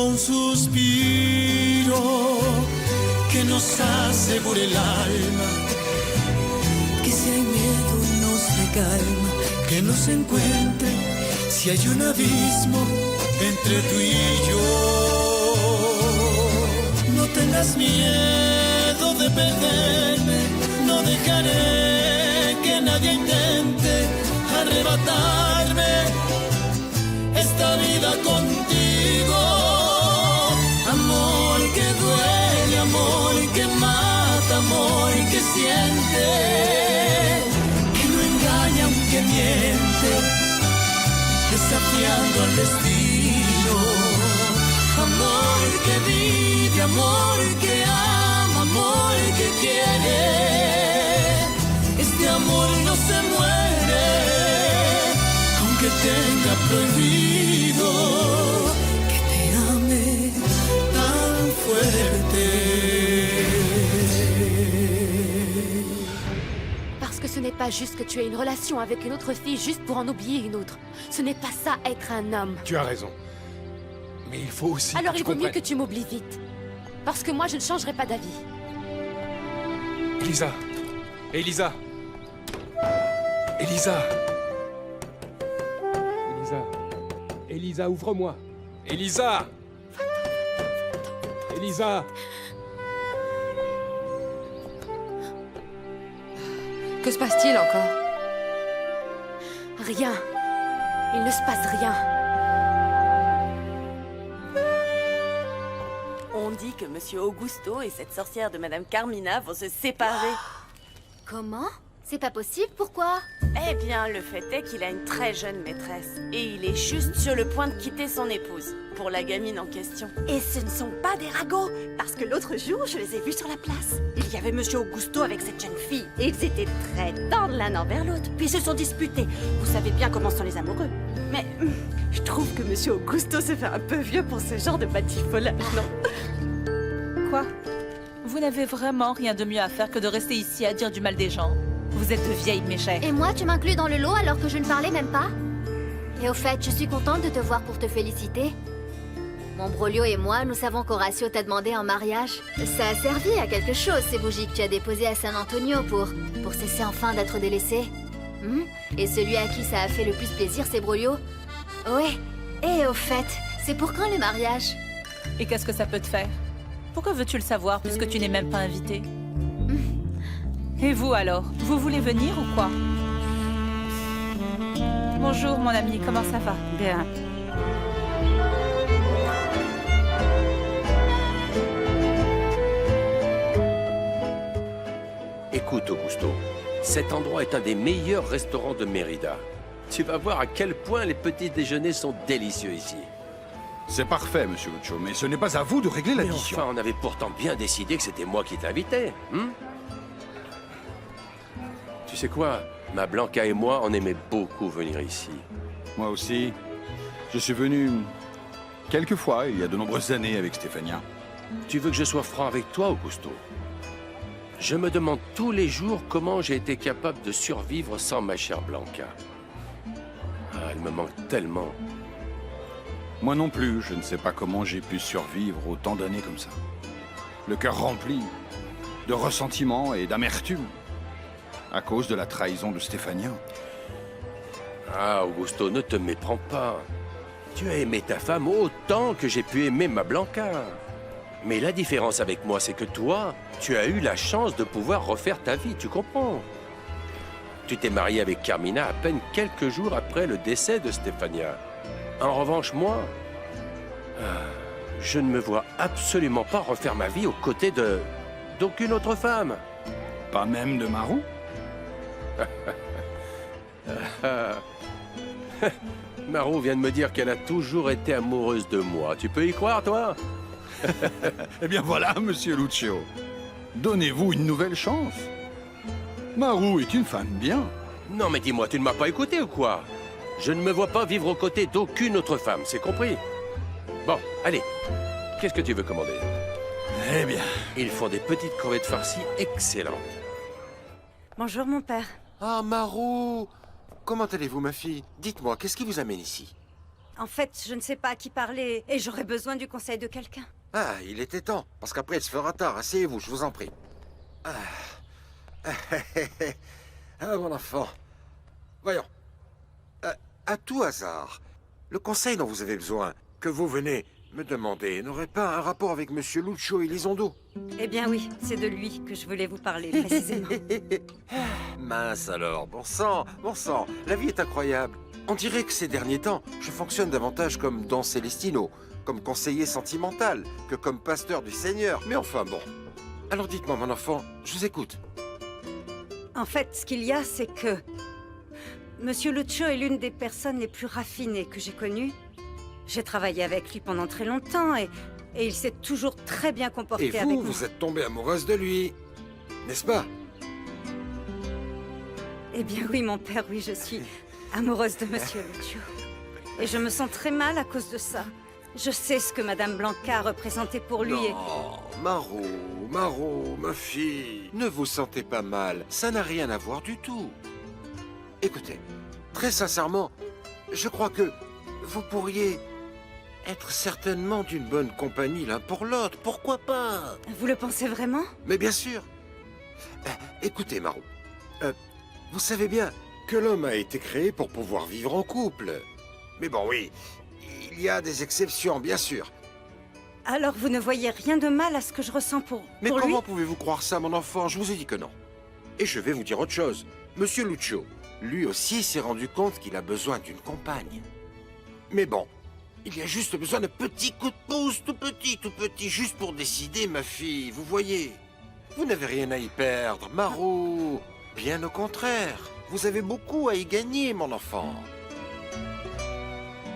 un suspiro que nos asegure el alma, que si hay miedo nos dé calma, que nos encuentre si hay un abismo entre tú y yo. No tengas miedo de perderme, no dejaré que nadie intente arrebatarme esta vida contigo. Amor que duele, amor que mata, amor que siente, que no engaña aunque miente, desafiando al destino. Amor que vive, amor que ama, amor que quiere. Este amor no se muere, aunque tenga prohibido que te ame tan fuerte. Parce que ce n'est pas juste que tu aies une relation avec une autre fille juste pour en oublier une autre. Ce n'est pas ça être un homme. Tu as raison. Mais il faut aussi Alors que il tu vaut mieux comprennes. que tu m'oublies vite. Parce que moi je ne changerai pas d'avis. Elisa. Elisa. Elisa. Elisa. Elisa, ouvre-moi. Elisa. Elisa. Que se passe-t-il encore? Rien. Il ne se passe rien. On dit que Monsieur Augusto et cette sorcière de Madame Carmina vont se séparer. Comment? C'est pas possible, pourquoi? Eh bien, le fait est qu'il a une très jeune maîtresse. Et il est juste sur le point de quitter son épouse, pour la gamine en question. Et ce ne sont pas des ragots, parce que l'autre jour, je les ai vus sur la place. Il y avait Monsieur Augusto avec cette jeune fille, et ils étaient très tendres l'un envers l'autre. Puis ils se sont disputés. Vous savez bien comment sont les amoureux. Mais je trouve que Monsieur Augusto se fait un peu vieux pour ce genre de batifolage, non? Quoi? Vous n'avez vraiment rien de mieux à faire que de rester ici à dire du mal des gens. Vous êtes de vieilles méchères. Et moi, tu m'inclus dans le lot alors que je ne parlais même pas? Et au fait, je suis contente de te voir pour te féliciter. Mon Brolio et moi, nous savons qu'Horacio t'a demandé en mariage. Ça a servi à quelque chose, ces bougies que tu as déposées à San Antonio pour cesser enfin d'être délaissé. Et celui à qui ça a fait le plus plaisir, c'est Brolio. Ouais. Et au fait, c'est pour quand le mariage? Et qu'est-ce que ça peut te faire? Pourquoi veux-tu le savoir puisque tu n'es même pas invité? Et vous alors? Vous voulez venir ou quoi? Bonjour mon ami, comment ça va? Bien. Écoute, Augusto, cet endroit est un des meilleurs restaurants de Mérida. Tu vas voir à quel point les petits déjeuners sont délicieux ici. C'est parfait, monsieur Lucho, mais ce n'est pas à vous de régler Mais l'addition. enfin, on avait pourtant bien décidé que c'était moi qui t'invitais. Tu sais quoi? Ma Blanca et moi, on aimait beaucoup venir ici. Moi aussi. Je suis venu quelques fois, il y a de nombreuses années, avec Stéphania. Tu veux que je sois franc avec toi, Augusto? Je me demande tous les jours comment j'ai été capable de survivre sans ma chère Blanca. Ah, elle me manque tellement. Moi non plus, je ne sais pas comment j'ai pu survivre autant d'années comme ça. Le cœur rempli de ressentiment et d'amertume à cause de la trahison de Stéphania. Ah, Augusto, ne te méprends pas. Tu as aimé ta femme autant que j'ai pu aimer ma Blanca. Mais la différence avec moi, c'est que toi, tu as eu la chance de pouvoir refaire ta vie, tu comprends? Tu t'es marié avec Carmina à peine quelques jours après le décès de Stéphania. En revanche, moi, je ne me vois absolument pas refaire ma vie aux côtés d'aucune autre femme. Pas même de Marou? Marou vient de me dire qu'elle a toujours été amoureuse de moi. Tu peux y croire, toi? Eh bien voilà, monsieur Lucio. Donnez-vous une nouvelle chance. Marou est une femme bien. Non, mais dis-moi, tu ne m'as pas écouté ou quoi? Je ne me vois pas vivre aux côtés d'aucune autre femme, c'est compris? Bon, allez. Qu'est-ce que tu veux commander? Eh bien... Ils font des petites crevettes farcies excellentes. Bonjour, mon père. Ah, Marou! Comment allez-vous, ma fille? Dites-moi, qu'est-ce qui vous amène ici? En fait, je ne sais pas à qui parler et j'aurais besoin du conseil de quelqu'un. Ah, il était temps, parce qu'après il se fera tard. Asseyez-vous, je vous en prie. Ah, ah mon enfant. Voyons. À tout hasard, le conseil dont vous avez besoin, que vous venez me demander, n'aurait pas un rapport avec Monsieur Lucio Elizondo? Eh bien oui, c'est de lui que je voulais vous parler précisément. Mince alors, bon sang, la vie est incroyable. On dirait que ces derniers temps, je fonctionne davantage comme Don Celestino, comme conseiller sentimental, que comme pasteur du Seigneur. Mais enfin bon. Alors dites-moi, mon enfant, je vous écoute. En fait, ce qu'il y a, c'est que Monsieur Lucio est l'une des personnes les plus raffinées que j'ai connues. J'ai travaillé avec lui pendant très longtemps et il s'est toujours très bien comporté Et avec moi. vous êtes tombée amoureuse de lui, n'est-ce pas? Eh bien oui, mon père, oui, je suis amoureuse de Monsieur Lucio. Et je me sens très mal à cause de ça. Je sais ce que Madame Blanca a représenté pour lui et... Non, Maro, ma fille, ne vous sentez pas mal, ça n'a rien à voir du tout. Écoutez, très sincèrement, je crois que vous pourriez être certainement d'une bonne compagnie l'un pour l'autre, pourquoi pas? Vous le pensez vraiment? Mais bien sûr. Écoutez, Maro, vous savez bien que l'homme a été créé pour pouvoir vivre en couple. Mais bon, oui, il y a des exceptions, bien sûr. Alors vous ne voyez rien de mal à ce que je ressens pour Mais lui? comment pouvez-vous croire ça, mon enfant? Je vous ai dit que non. Et je vais vous dire autre chose. Monsieur Lucio, lui aussi s'est rendu compte qu'il a besoin d'une compagne. Mais bon, il y a juste besoin d'un petit coup de pouce, tout petit, juste pour décider, ma fille, vous voyez. Vous n'avez rien à y perdre, Maro. Bien au contraire, vous avez beaucoup à y gagner, mon enfant.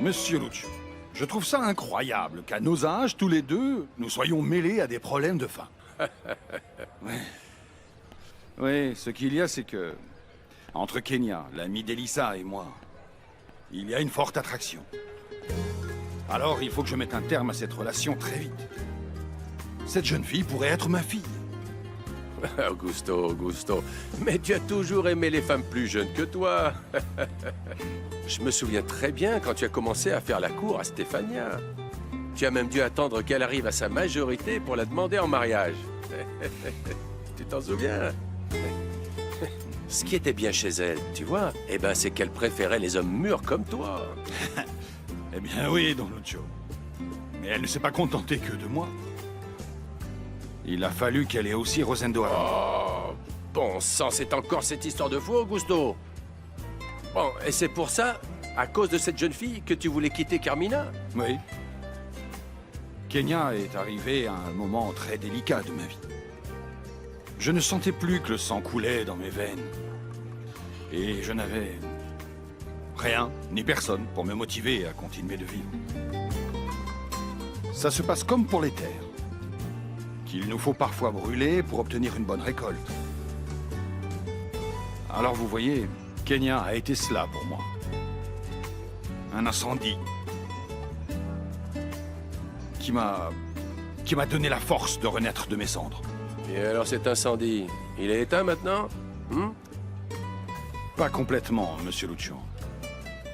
Monsieur Lucio, je trouve ça incroyable qu'à nos âges, tous les deux, nous soyons mêlés à des problèmes de faim. Oui, ce qu'il y a, c'est que... Entre Kenya, l'ami d'Elisa et moi, il y a une forte attraction. Alors, il faut que je mette un terme à cette relation très vite. Cette jeune fille pourrait être ma fille. Augusto, mais tu as toujours aimé les femmes plus jeunes que toi. Je me souviens très bien quand tu as commencé à faire la cour à Stéphania. Tu as même dû attendre qu'elle arrive à sa majorité pour la demander en mariage. Tu t'en souviens? Ce qui était bien chez elle, tu vois, eh ben, c'est qu'elle préférait les hommes mûrs comme toi. Eh bien oui, Don Lucio. Mais elle ne s'est pas contentée que de moi. Il a fallu qu'elle ait aussi Rosendo Arango. Oh, bon sang, c'est encore cette histoire de fou, Augusto. Bon, et c'est pour ça, à cause de cette jeune fille, que tu voulais quitter Carmina? Oui. Kenya est arrivée à un moment très délicat de ma vie. Je ne sentais plus que le sang coulait dans mes veines. Et je n'avais rien, ni personne, pour me motiver à continuer de vivre. Ça se passe comme pour les terres. Qu'il nous faut parfois brûler pour obtenir une bonne récolte. Alors vous voyez, Kenya a été cela pour moi. Un incendie qui m'a donné la force de renaître de mes cendres. Et alors cet incendie, il est éteint maintenant? Pas complètement, Monsieur Lucio.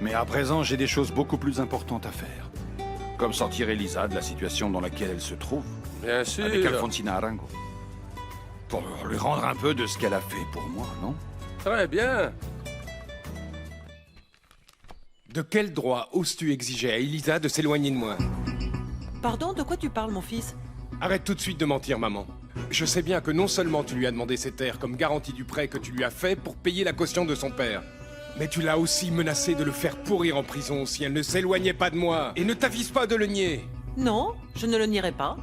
Mais à présent, j'ai des choses beaucoup plus importantes à faire. Comme sortir Elisa de la situation dans laquelle elle se trouve. Bien sûr. Avec Alfonsina Arango. Pour lui rendre un peu de ce qu'elle a fait pour moi, non? Très bien. De quel droit oses-tu exiger à Elisa de s'éloigner de moi? Pardon, de quoi tu parles, mon fils? Arrête tout de suite de mentir, maman. Je sais bien que non seulement tu lui as demandé ces terres comme garantie du prêt que tu lui as fait pour payer la caution de son père, mais tu l'as aussi menacé de le faire pourrir en prison si elle ne s'éloignait pas de moi. Et ne t'avise pas de le nier. Non, je ne le nierai pas.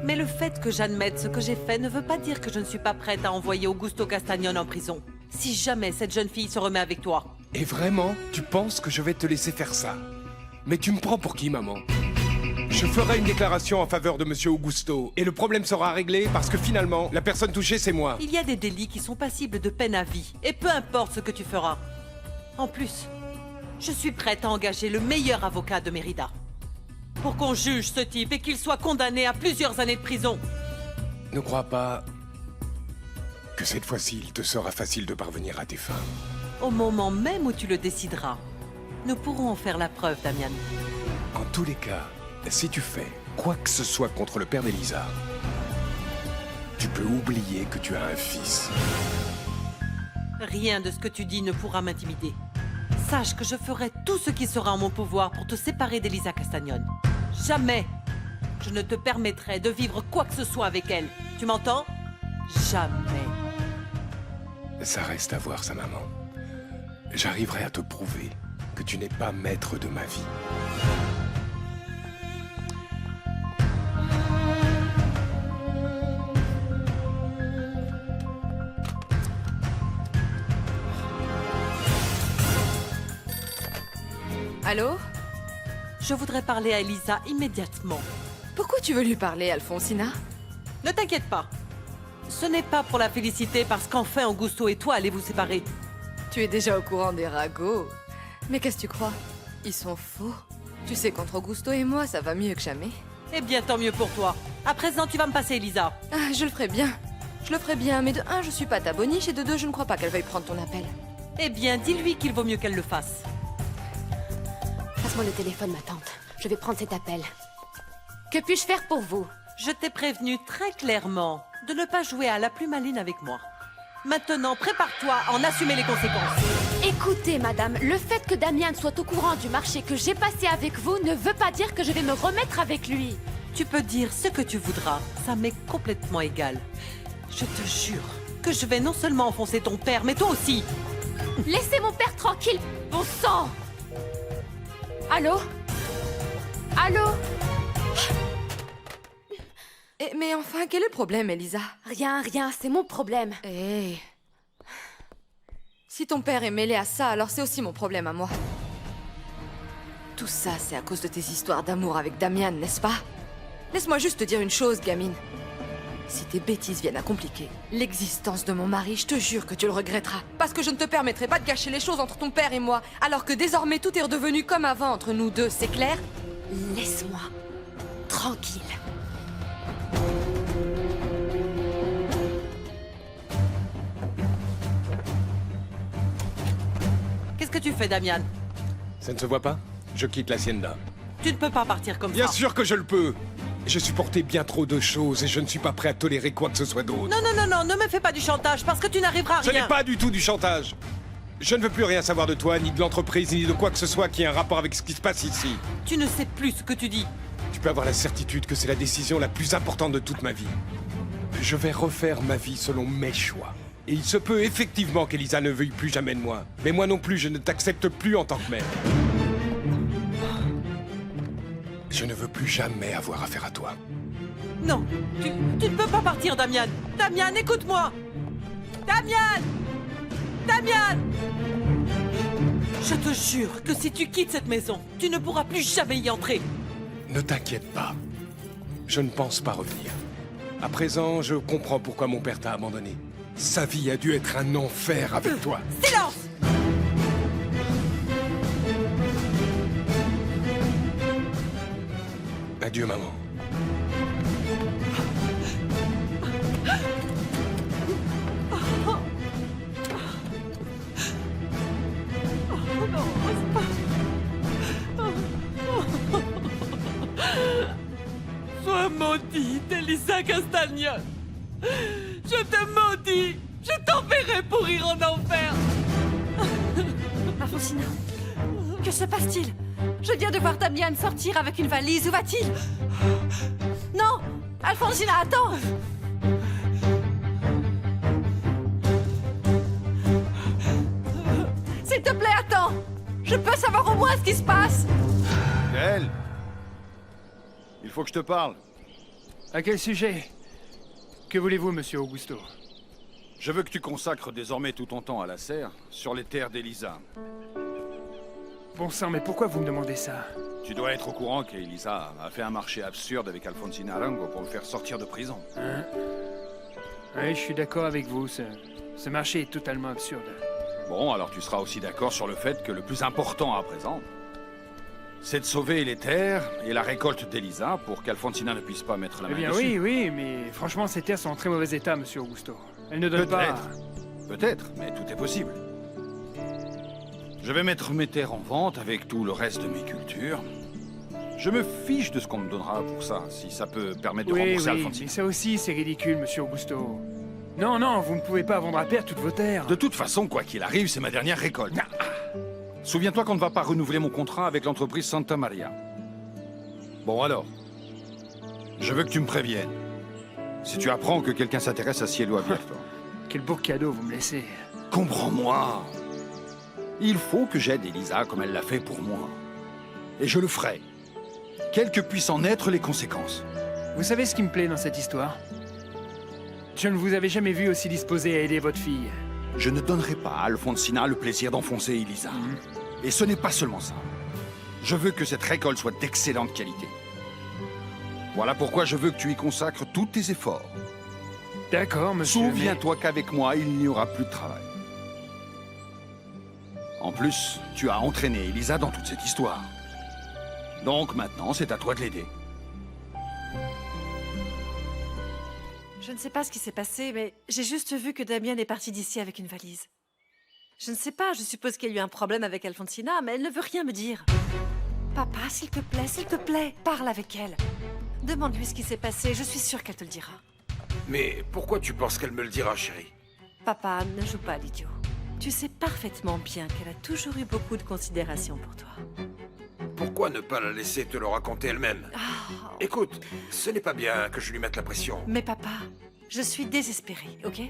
Mais le fait que j'admette ce que j'ai fait ne veut pas dire que je ne suis pas prête à envoyer Augusto Castagnone en prison. Si jamais cette jeune fille se remet avec toi. Et vraiment, tu penses que je vais te laisser faire ça? Mais tu me prends pour qui, maman? Je ferai une déclaration en faveur de Monsieur Augusto, et le problème sera réglé parce que finalement, la personne touchée, c'est moi. Il y a des délits qui sont passibles de peine à vie, et peu importe ce que tu feras. En plus, je suis prête à engager le meilleur avocat de Mérida. Pour qu'on juge ce type et qu'il soit condamné à plusieurs années de prison. Ne crois pas que cette fois-ci, il te sera facile de parvenir à tes fins. Au moment même où tu le décideras. Nous pourrons en faire la preuve, Damian. En tous les cas, si tu fais quoi que ce soit contre le père d'Elisa, tu peux oublier que tu as un fils. Rien de ce que tu dis ne pourra m'intimider. Sache que je ferai tout ce qui sera en mon pouvoir pour te séparer d'Elisa Castagnone. Jamais je ne te permettrai de vivre quoi que ce soit avec elle. Tu m'entends? Jamais. Ça reste à voir, sa maman. J'arriverai à te prouver que tu n'es pas maître de ma vie. Allô? Je voudrais parler à Elisa immédiatement. Pourquoi tu veux lui parler, Alfonsina? Ne t'inquiète pas. Ce n'est pas pour la féliciter parce qu'enfin Augusto et toi allez vous séparer. Tu es déjà au courant des ragots. Mais qu'est-ce que tu crois? Ils sont faux. Tu sais, qu'entre Augusto et moi, ça va mieux que jamais. Eh bien, tant mieux pour toi. À présent, tu vas me passer Elisa. Ah, je le ferai bien. Je le ferai bien, mais de un, je suis pas ta boniche, et de deux, je ne crois pas qu'elle veuille prendre ton appel. Eh bien, dis-lui qu'il vaut mieux qu'elle le fasse. Passe-moi le téléphone, ma tante. Je vais prendre cet appel. Que puis-je faire pour vous? Je t'ai prévenu très clairement de ne pas jouer à la plus maline avec moi. Maintenant, prépare-toi à en assumer les conséquences. Écoutez, madame, le fait que Damian soit au courant du marché que j'ai passé avec vous ne veut pas dire que je vais me remettre avec lui. Tu peux dire ce que tu voudras, ça m'est complètement égal. Je te jure que je vais non seulement enfoncer ton père, mais toi aussi. Laissez mon père tranquille, bon sang! Allô? Allô? Mais enfin, quel est le problème, Elisa? Rien, c'est mon problème. Hé... Si ton père est mêlé à ça, alors c'est aussi mon problème à moi. Tout ça, c'est à cause de tes histoires d'amour avec Damian, n'est-ce pas? Laisse-moi juste te dire une chose, gamine. Si tes bêtises viennent à compliquer l'existence de mon mari, je te jure que tu le regretteras. Parce que je ne te permettrai pas de gâcher les choses entre ton père et moi, alors que désormais tout est redevenu comme avant entre nous deux, c'est clair? Laisse-moi tranquille. Qu'est-ce que tu fais, Damian? Ça ne se voit pas? Je quitte l'hacienda. Tu ne peux pas partir comme Bien ça. sûr que je le peux! J'ai supporté bien trop de choses et je ne suis pas prêt à tolérer quoi que ce soit d'autre. Non, ne me fais pas du chantage parce que tu n'arriveras à Ce rien. n'est pas du tout du chantage. Je ne veux plus rien savoir de toi, ni de l'entreprise, ni de quoi que ce soit qui ait un rapport avec ce qui se passe ici. Tu ne sais plus ce que tu dis. Tu peux avoir la certitude que c'est la décision la plus importante de toute ma vie. Je vais refaire ma vie selon mes choix. Et il se peut effectivement qu'Elisa ne veuille plus jamais de moi. Mais moi non plus, je ne t'accepte plus en tant que mère. Je ne veux plus jamais avoir affaire à toi. Non, tu ne peux pas partir, Damian. Damian, écoute-moi. Damian! Damian! Je te jure que si tu quittes cette maison, tu ne pourras plus jamais y entrer. Ne t'inquiète pas. Je ne pense pas revenir. À présent, je comprends pourquoi mon père t'a abandonné. Sa vie a dû être un enfer avec toi. Silence! Adieu, maman. Sois maudite, Elisa Castagnone. Je te maudis. Je t'enverrai pourrir en enfer. Alfonsina, que se passe-t-il? Je viens de voir Damian sortir avec une valise. Où va-t-il? Non! Alfonsina, attends! S'il te plaît, attends! Je peux savoir au moins ce qui se passe! Elle! Il faut que je te parle. À quel sujet? Que voulez-vous, monsieur Augusto? Je veux que tu consacres désormais tout ton temps à la serre, sur les terres d'Elisa. Bon sang, mais pourquoi vous me demandez ça? Tu dois être au courant qu'Elisa a fait un marché absurde avec Alfonsina Arango pour le faire sortir de prison. Hein? Oui, je suis d'accord avec vous. Ce marché est totalement absurde. Bon, alors tu seras aussi d'accord sur le fait que le plus important à présent, c'est de sauver les terres et la récolte d'Elisa pour qu'Alfonsina ne puisse pas mettre la main Eh bien dessus. oui, mais franchement, ces terres sont en très mauvais état, monsieur Augusto. Elles ne donnent pas... Peut-être, mais tout est possible. Je vais mettre mes terres en vente avec tout le reste de mes cultures. Je me fiche de ce qu'on me donnera pour ça, si ça peut permettre de rembourser Alfonsina. Mais ça aussi, c'est ridicule, monsieur Augusto. Non, non, vous ne pouvez pas vendre à perte toutes vos terres. De toute façon, quoi qu'il arrive, c'est ma dernière récolte. Souviens-toi qu'on ne va pas renouveler mon contrat avec l'entreprise Santa Maria. Bon alors, je veux que tu me préviennes. Si tu apprends que quelqu'un s'intéresse à Cielo Abierto. Quel beau cadeau vous me laissez. Comprends-moi. Il faut que j'aide Elisa comme elle l'a fait pour moi. Et je le ferai. Quelles que puissent en être les conséquences. Vous savez ce qui me plaît dans cette histoire? Je ne vous avais jamais vu aussi disposé à aider votre fille. Je ne donnerai pas à Alfonsina le plaisir d'enfoncer Elisa. Et ce n'est pas seulement ça. Je veux que cette récolte soit d'excellente qualité. Voilà pourquoi je veux que tu y consacres tous tes efforts. D'accord, monsieur. Souviens-toi qu'avec moi, il n'y aura plus de travail. En plus, tu as entraîné Elisa dans toute cette histoire. Donc maintenant, c'est à toi de l'aider. Je ne sais pas ce qui s'est passé, mais j'ai juste vu que Damien est parti d'ici avec une valise. Je ne sais pas, je suppose qu'il y a eu un problème avec Alfonsina, mais elle ne veut rien me dire. Papa, s'il te plaît, parle avec elle. Demande-lui ce qui s'est passé, je suis sûre qu'elle te le dira. Mais pourquoi tu penses qu'elle me le dira, chérie? Papa, ne joue pas à l'idiot. Tu sais parfaitement bien qu'elle a toujours eu beaucoup de considération pour toi. Pourquoi ne pas la laisser te le raconter elle-même? Écoute, ce n'est pas bien que je lui mette la pression. Mais papa, je suis désespérée, ok?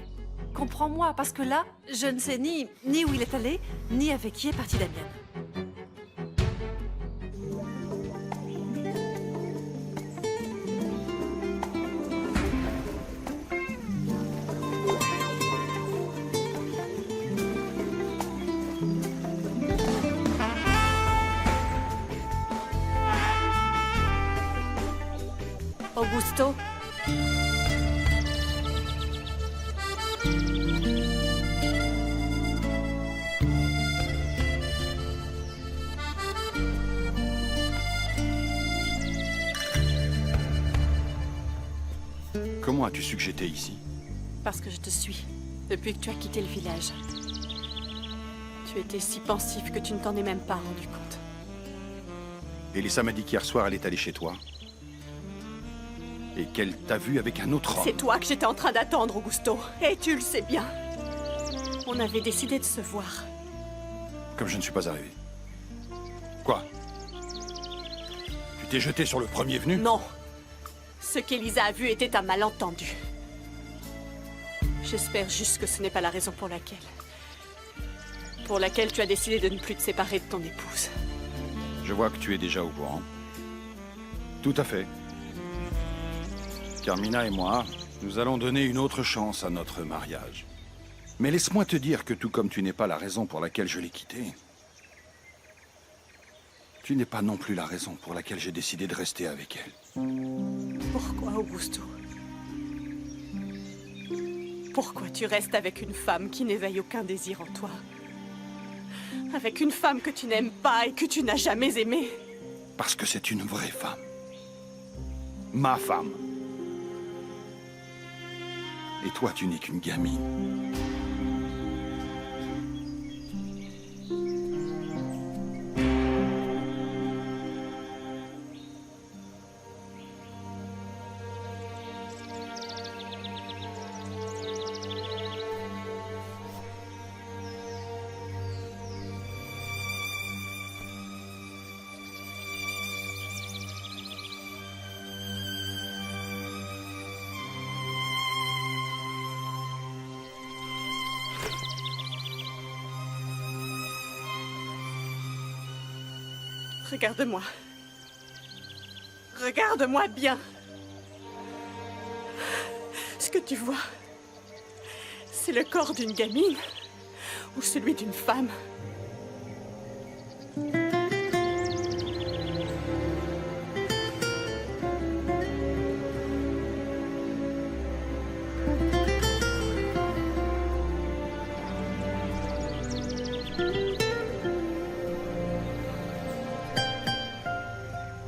Comprends-moi, parce que là, je ne sais ni où il est allé, ni avec qui est parti Damien. Augusto? Comment as-tu su que j'étais ici? Parce que je te suis, depuis que tu as quitté le village. Tu étais si pensif que tu ne t'en es même pas rendu compte. Elisa m'a dit qu'hier soir, elle est allée chez toi. Et qu'elle t'a vu avec un autre homme. C'est toi que j'étais en train d'attendre, Augusto. Et tu le sais bien. On avait décidé de se voir. Comme je ne suis pas arrivé. Quoi? Tu t'es jeté sur le premier venu? Non. Ce qu'Elisa a vu était un malentendu. J'espère juste que ce n'est pas la raison pour laquelle tu as décidé de ne plus te séparer de ton épouse. Je vois que tu es déjà au courant. Tout à fait. Carmina et moi, nous allons donner une autre chance à notre mariage. Mais laisse-moi te dire que tout comme tu n'es pas la raison pour laquelle je l'ai quittée, tu n'es pas non plus la raison pour laquelle j'ai décidé de rester avec elle. Pourquoi, Augusto? Pourquoi tu restes avec une femme qui n'éveille aucun désir en toi? Avec une femme que tu n'aimes pas et que tu n'as jamais aimée? Parce que c'est une vraie femme. Ma femme. Et toi, tu n'es qu'une gamine. Regarde-moi. Regarde-moi bien. Ce que tu vois, c'est le corps d'une gamine ou celui d'une femme.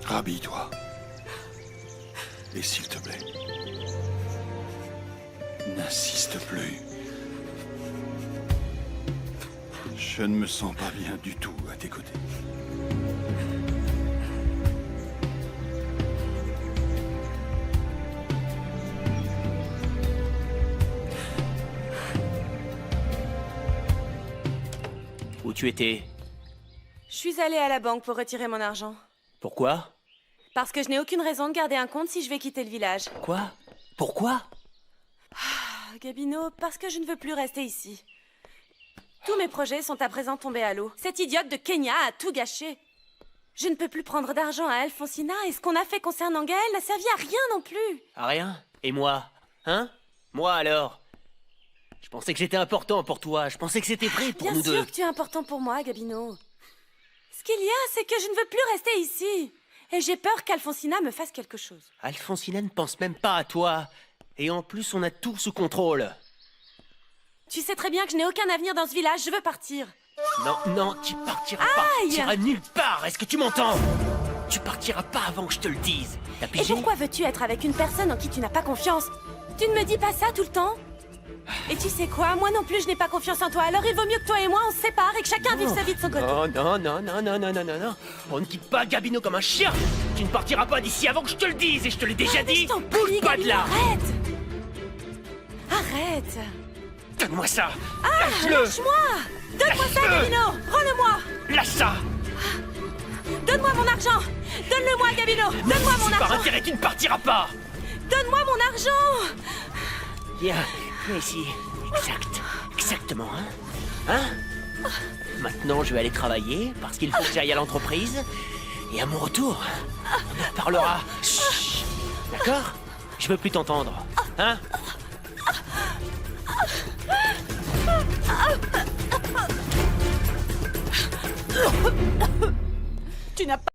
Rhabille-toi. Et s'il te plaît, n'insiste plus. Je Je ne me sens pas bien du tout à tes côtés. Où tu étais? Je suis allée à la banque pour retirer mon argent. Pourquoi? Parce que je n'ai aucune raison de garder un compte si je vais quitter le village. Quoi? Pourquoi? Gabino, parce que je ne veux plus rester ici. Tous mes projets sont à présent tombés à l'eau. Cette idiote de Kenya a tout gâché. Je ne peux plus prendre d'argent à Alfonsina et ce qu'on a fait concernant Gaël n'a servi à rien non plus. À rien? Et moi? Hein? Moi alors? Je pensais que j'étais important pour toi. Je pensais que c'était vrai pour nous deux. Bien sûr que tu es important pour moi, Gabino. Ce qu'il y a, c'est que je ne veux plus rester ici. Et j'ai peur qu'Alfonsina me fasse quelque chose. Alfonsina ne pense même pas à toi. Et en plus, on a tout sous contrôle. Tu sais très bien que je n'ai aucun avenir dans ce village, je veux partir. Non, non, tu partiras pas. Tu iras nulle part, est-ce que tu m'entends? Tu partiras pas avant que je te le dise. T'as Et pigé? pourquoi veux-tu être avec une personne en qui tu n'as pas confiance? Tu ne me dis pas ça tout le temps? Et tu sais quoi? Moi non plus, je n'ai pas confiance en toi. Alors il vaut mieux que toi et moi, on se sépare et que chacun vive sa vie de son côté. Non, non, non, non, non, non, non, non, non. On ne quitte pas Gabino comme un chien. Tu ne partiras pas d'ici avant que je te le dise et je te l'ai déjà dit. Bouge pas de là. Arrête! Arrête! Donne-moi ça. Ah, Lâche-le. lâche-moi! Donne-moi ça, Gabino! Rends-le-moi! Lâche ça. Donne-moi mon argent! Donne-le-moi, Gabino! Donne-moi mon Si par argent! intérêt, tu ne partiras pas. Donne-moi mon argent! Viens ici. Exact. Exactement, hein? Hein? Maintenant, je vais aller travailler parce qu'il faut que j'aille à l'entreprise. Et à mon retour, on en parlera. Chut. D'accord? Je veux plus t'entendre. Hein? Tu n'as pas